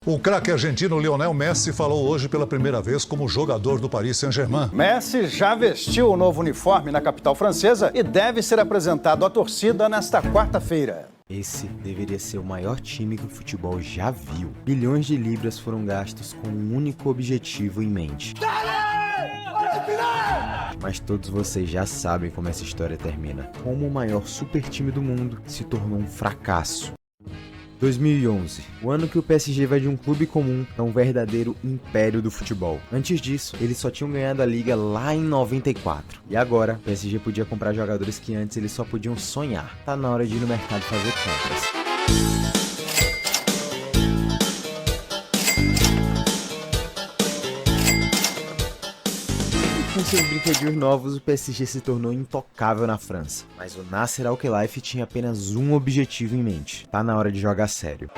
O craque argentino Lionel Messi falou hoje pela primeira vez como jogador do Paris Saint-Germain. Messi já vestiu o novo uniforme na capital francesa e deve ser apresentado à torcida nesta quarta-feira. Esse deveria ser o maior time que o futebol já viu. Bilhões de libras foram gastos com um único objetivo em mente. Mas todos vocês já sabem como essa história termina. Como o maior super time do mundo se tornou um fracasso. 2011, o ano que o PSG vai de um clube comum a um verdadeiro império do futebol. Antes disso, eles só tinham ganhado a liga lá em 94. E agora, o PSG podia comprar jogadores que antes eles só podiam sonhar. Tá na hora de ir no mercado fazer compras. Com seus brinquedinhos novos, o PSG se tornou intocável na França. Mas o Nasser Al-Khelaifi tinha apenas um objetivo em mente. Tá na hora de jogar sério.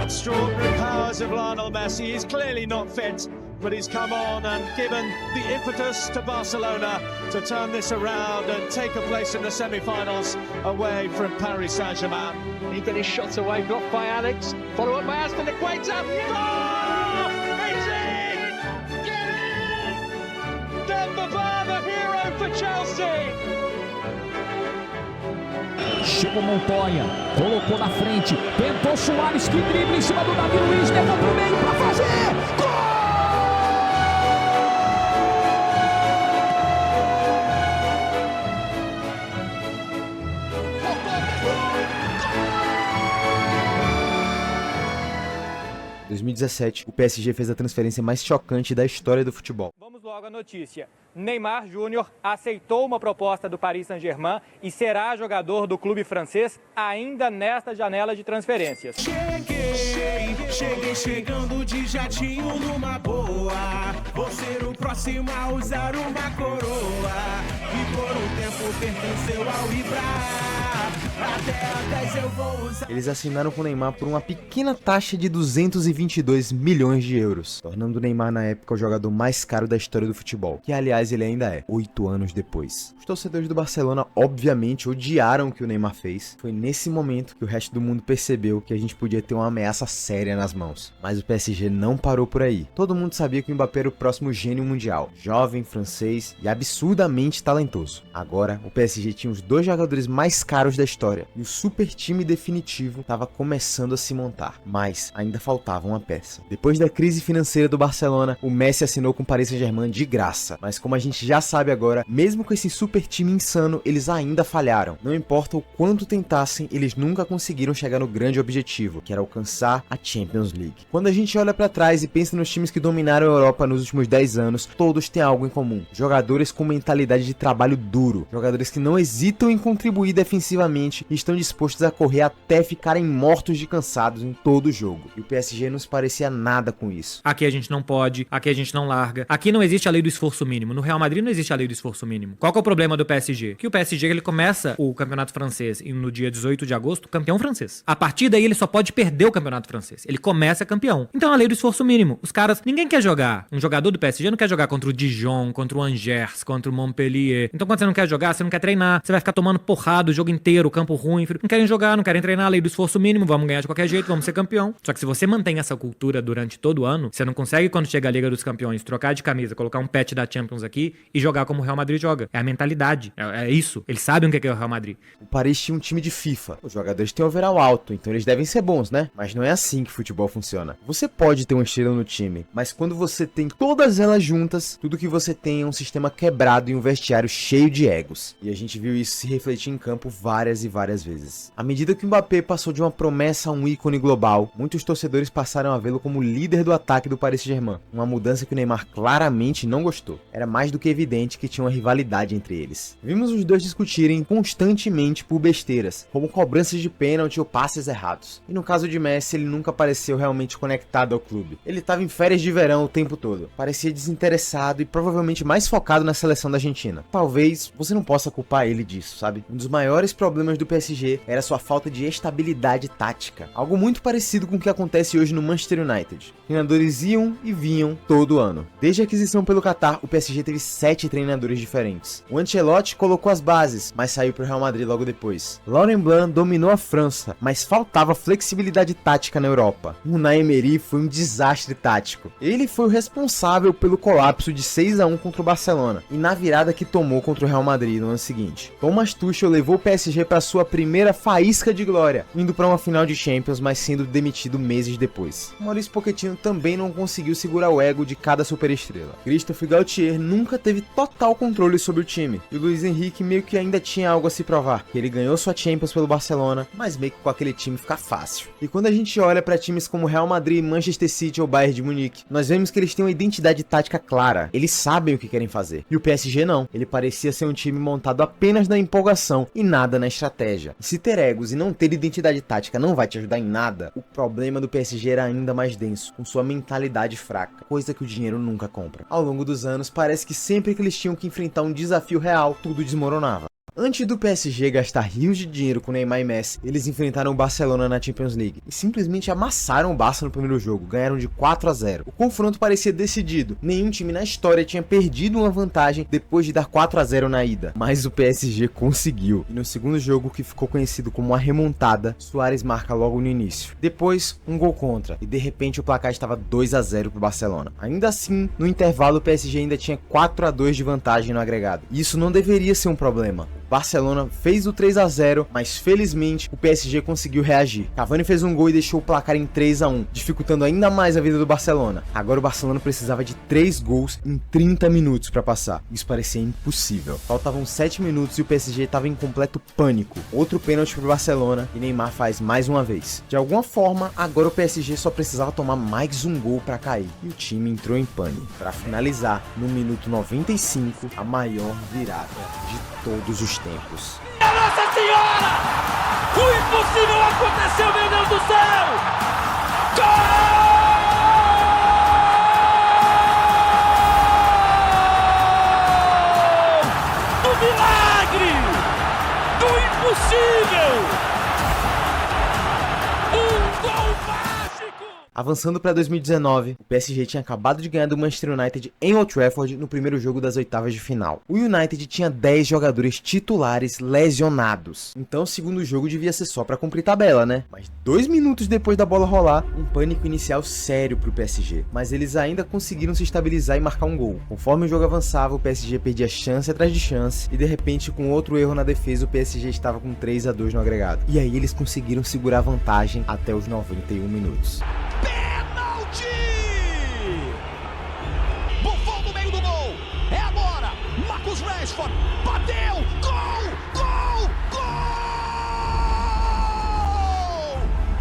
Extraordinary powers of Lionel Messi. He's clearly not fit, but he's come on and given the impetus to Barcelona to turn this around and take a place in the semi-finals away from Paris Saint-Germain. He got his shots away, blocked by Alex, followed up by Aston Equator. Oh! It's in! Get in! Demba, the hero for Chelsea! Chegou Montoya, colocou na frente, tentou Soares, que drible em cima do Davi Luiz, levou pro meio pra fazer! Gol! Em 2017, o PSG fez a transferência mais chocante da história do futebol. Vamos logo à notícia. Neymar Júnior aceitou uma proposta do Paris Saint-Germain e será jogador do clube francês ainda nesta janela de transferências. Cheguei chegando de jatinho numa boa. Vou ser o próximo a usar uma coroa. E por um tempo pertenceu ao Ibra. Até a 10 eu vou usar. Eles assinaram com o Neymar por uma pequena taxa de 222 milhões de euros, tornando o Neymar na época o jogador mais caro da história do futebol, que aliás ele ainda é, 8 anos depois. Os torcedores do Barcelona obviamente odiaram o que o Neymar fez. Foi nesse momento que o resto do mundo percebeu que a gente podia ter uma ameaça séria nas mãos. Mas o PSG não parou por aí. Todo mundo sabia que o Mbappé era o próximo gênio mundial, jovem, francês e absurdamente talentoso. Agora, o PSG tinha os dois jogadores mais caros da história e o super time definitivo estava começando a se montar, mas ainda faltava uma peça. Depois da crise financeira do Barcelona, o Messi assinou com o Paris Saint-Germain de graça, mas como a gente já sabe agora, mesmo com esse super time insano, eles ainda falharam. Não importa o quanto tentassem, eles nunca conseguiram chegar no grande objetivo, que era alcançar a Champions League. Quando a gente olha para trás e pensa nos times que dominaram a Europa nos últimos 10 anos, todos têm algo em comum. Jogadores com mentalidade de trabalho duro, jogadores que não hesitam em contribuir defensivamente e estão dispostos a correr até ficarem mortos de cansados em todo o jogo. E o PSG não se parecia nada com isso. Aqui a gente não pode, aqui a gente não larga. Aqui não existe a lei do esforço mínimo. No Real Madrid não existe a lei do esforço mínimo. Qual que é o problema do PSG? Que o PSG ele começa o campeonato francês no dia 18 de agosto, campeão francês. A partir daí ele só pode perder o campeonato francês. Ele começa campeão. Então a lei do esforço mínimo. Os caras, ninguém quer jogar. Um jogador do PSG não quer jogar contra o Dijon, contra o Angers, contra o Montpellier. Então quando você não quer jogar, você não quer treinar. Você vai ficar tomando porrada o jogo inteiro, campo ruim. Não querem jogar, não querem treinar, a lei do esforço mínimo, vamos ganhar de qualquer jeito, vamos ser campeão. Só que se você mantém essa cultura durante todo o ano, você não consegue, quando chega a Liga dos Campeões, trocar de camisa, colocar um patch da Champions aqui e jogar como o Real Madrid joga. É a mentalidade, é isso. Eles sabem o que é o Real Madrid. O Paris tinha um time de FIFA. Os jogadores têm overall alto, então eles devem ser bons, né? Mas não é assim que futebol funciona. Você pode ter uma estrela no time, mas quando você tem todas elas juntas, tudo que você tem é um sistema quebrado e um vestiário cheio de egos. E a gente viu isso se refletir em campo várias e várias vezes. À medida que o Mbappé passou de uma promessa a um ícone global, muitos torcedores passaram a vê-lo como líder do ataque do Paris Saint-Germain. Uma mudança que o Neymar claramente não gostou. Era mais do que evidente que tinha uma rivalidade entre eles. Vimos os dois discutirem constantemente por besteiras, como cobranças de pênalti ou passes errados. E no caso de Messi, ele nunca pareceu realmente conectado ao clube. Ele estava em férias de verão o tempo todo. Parecia desinteressado e provavelmente mais focado na seleção da Argentina. Talvez você não possa culpar ele disso, sabe? Um dos maiores problemas do PSG era sua falta de estabilidade tática. Algo muito parecido com o que acontece hoje no Manchester United. Treinadores iam e vinham todo ano. Desde a aquisição pelo Qatar, o PSG teve 7 treinadores diferentes. O Ancelotti colocou as bases, mas saiu pro Real Madrid logo depois. Laurent Blanc dominou a França, mas faltava flexibilidade tática na Europa. O Unai Emery foi um desastre tático. Ele foi o responsável pelo colapso de 6-1 contra o Barcelona e na virada que tomou contra o Real Madrid no ano seguinte. Thomas Tuchel levou o PSG para sua primeira faísca de glória, indo para uma final de Champions, mas sendo demitido meses depois. Mauricio Pochettino também não conseguiu segurar o ego de cada superestrela. Christophe Galtier nunca teve total controle sobre o time, e o Luis Henrique meio que ainda tinha algo a se provar, que ele ganhou sua Champions pelo Barcelona, mas meio que com aquele time fica fácil. E quando a gente olha para times como Real Madrid, Manchester City ou Bayern de Munique, nós vemos que eles têm uma identidade tática clara, eles sabem o que querem fazer. E o PSG não, ele parecia ser um time montado apenas na empolgação e nada na estratégia. E se ter egos e não ter identidade tática não vai te ajudar em nada, o problema do PSG era ainda mais denso, com sua mentalidade fraca, coisa que o dinheiro nunca compra. Ao longo dos anos, parece que sempre que eles tinham que enfrentar um desafio real, tudo desmoronava. Antes do PSG gastar rios de dinheiro com Neymar e Messi, eles enfrentaram o Barcelona na Champions League e simplesmente amassaram o Barça no primeiro jogo, ganharam de 4-0. O confronto parecia decidido, nenhum time na história tinha perdido uma vantagem depois de dar 4-0 na ida, mas o PSG conseguiu. E no segundo jogo, que ficou conhecido como a remontada, Suárez marca logo no início. Depois, um gol contra e de repente o placar estava 2-0 para o Barcelona. Ainda assim, no intervalo o PSG ainda tinha 4-2 de vantagem no agregado. E isso não deveria ser um problema. Barcelona fez o 3-0, mas felizmente o PSG conseguiu reagir. Cavani fez um gol e deixou o placar em 3-1, dificultando ainda mais a vida do Barcelona. Agora o Barcelona precisava de 3 gols em 30 minutos para passar. Isso parecia impossível. Faltavam 7 minutos e o PSG estava em completo pânico. Outro pênalti para o Barcelona e Neymar faz mais uma vez. De alguma forma, agora o PSG só precisava tomar mais um gol para cair. E o time entrou em pânico. Para finalizar, no minuto 95, a maior virada de todos os tempos. Nossa Senhora! O impossível aconteceu, meu Deus do céu! Gol! Do milagre! Do impossível! Um gol mágico! Avançando para 2019, o PSG tinha acabado de ganhar do Manchester United em Old Trafford no primeiro jogo das oitavas de final. O United tinha 10 jogadores titulares lesionados, então o segundo jogo devia ser só para cumprir tabela, né? Mas 2 minutos depois da bola rolar, um pânico inicial sério pro PSG, mas eles ainda conseguiram se estabilizar e marcar um gol. Conforme o jogo avançava, o PSG perdia chance atrás de chance e de repente, com outro erro na defesa, o PSG estava com 3-2 no agregado. E aí eles conseguiram segurar a vantagem até os 91 minutos. Pênalti! Buffon no meio do gol. É agora. Marcus Rashford bateu. Gol! Gol! Gol!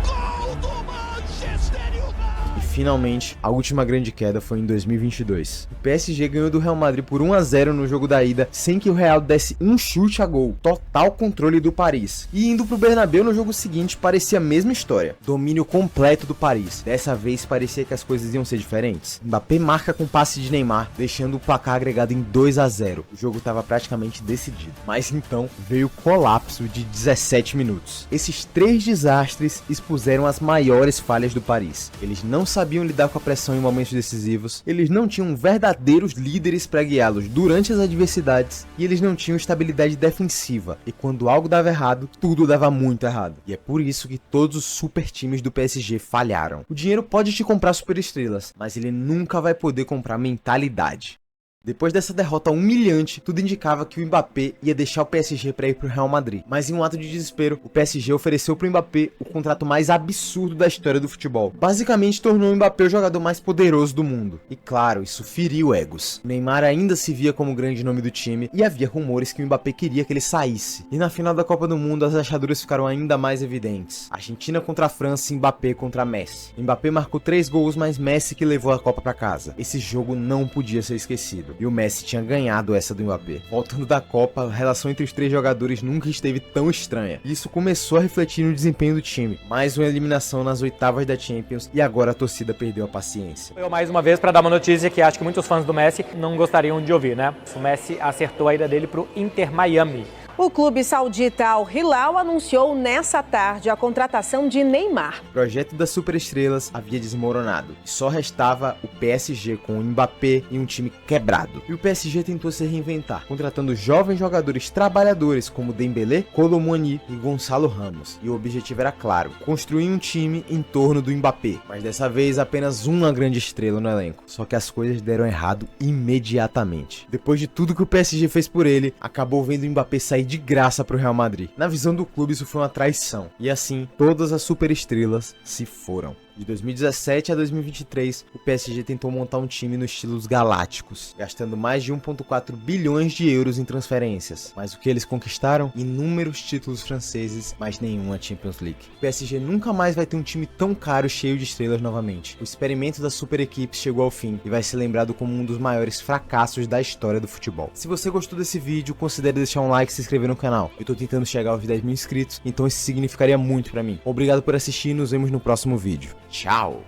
Gol do Manchester United! E finalmente, a última grande queda foi em 2022. O PSG ganhou do Real Madrid por 1-0 no jogo da ida, sem que o Real desse um chute a gol. Total controle do Paris. E indo pro Bernabéu no jogo seguinte, parecia a mesma história. Domínio completo do Paris. Dessa vez parecia que as coisas iam ser diferentes. Mbappé marca com passe de Neymar, deixando o placar agregado em 2-0. O jogo estava praticamente decidido. Mas então veio o colapso de 17 minutos. Esses 3 desastres expuseram as maiores falhas do Paris. Eles não sabiam lidar com a pressão em momentos decisivos, eles não tinham verdadeiros líderes para guiá-los durante as adversidades e eles não tinham estabilidade defensiva. E quando algo dava errado, tudo dava muito errado. E é por isso que todos os super times do PSG falharam. O dinheiro pode te comprar superestrelas, mas ele nunca vai poder comprar mentalidade. Depois dessa derrota humilhante, tudo indicava que o Mbappé ia deixar o PSG para ir pro Real Madrid. Mas em um ato de desespero, o PSG ofereceu pro Mbappé o contrato mais absurdo da história do futebol. Basicamente tornou o Mbappé o jogador mais poderoso do mundo. E claro, isso feriu egos. O Neymar ainda se via como o grande nome do time e havia rumores que o Mbappé queria que ele saísse. E na final da Copa do Mundo, as achaduras ficaram ainda mais evidentes. Argentina contra a França e Mbappé contra Messi. Mbappé marcou 3 gols, mas Messi que levou a Copa para casa. Esse jogo não podia ser esquecido. E o Messi tinha ganhado essa do Mbappé. Voltando da Copa, a relação entre os 3 jogadores nunca esteve tão estranha. E isso começou a refletir no desempenho do time. Mais uma eliminação nas oitavas da Champions e agora a torcida perdeu a paciência. Eu mais uma vez para dar uma notícia que acho que muitos fãs do Messi não gostariam de ouvir, né? O Messi acertou a ida dele pro Inter Miami. O clube saudita Al Hilal anunciou nessa tarde a contratação de Neymar. O projeto das superestrelas havia desmoronado e só restava o PSG com o Mbappé e um time quebrado. E o PSG tentou se reinventar, contratando jovens jogadores trabalhadores como Dembélé, Kolo Muani e Gonçalo Ramos. E o objetivo era claro, construir um time em torno do Mbappé, mas dessa vez apenas uma grande estrela no elenco. Só que as coisas deram errado imediatamente. Depois de tudo que o PSG fez por ele, acabou vendo o Mbappé sair de graça para o Real Madrid. Na visão do clube isso foi uma traição, e assim todas as superestrelas se foram. De 2017 a 2023, o PSG tentou montar um time no estilo dos Galácticos, gastando mais de 1,4 bilhões de euros em transferências. Mas o que eles conquistaram? Inúmeros títulos franceses, mas nenhuma Champions League. O PSG nunca mais vai ter um time tão caro cheio de estrelas novamente. O experimento das super equipes chegou ao fim e vai ser lembrado como um dos maiores fracassos da história do futebol. Se você gostou desse vídeo, considere deixar um like e se inscrever no canal. Eu tô tentando chegar aos 10 mil inscritos, então isso significaria muito pra mim. Obrigado por assistir e nos vemos no próximo vídeo. Tchau!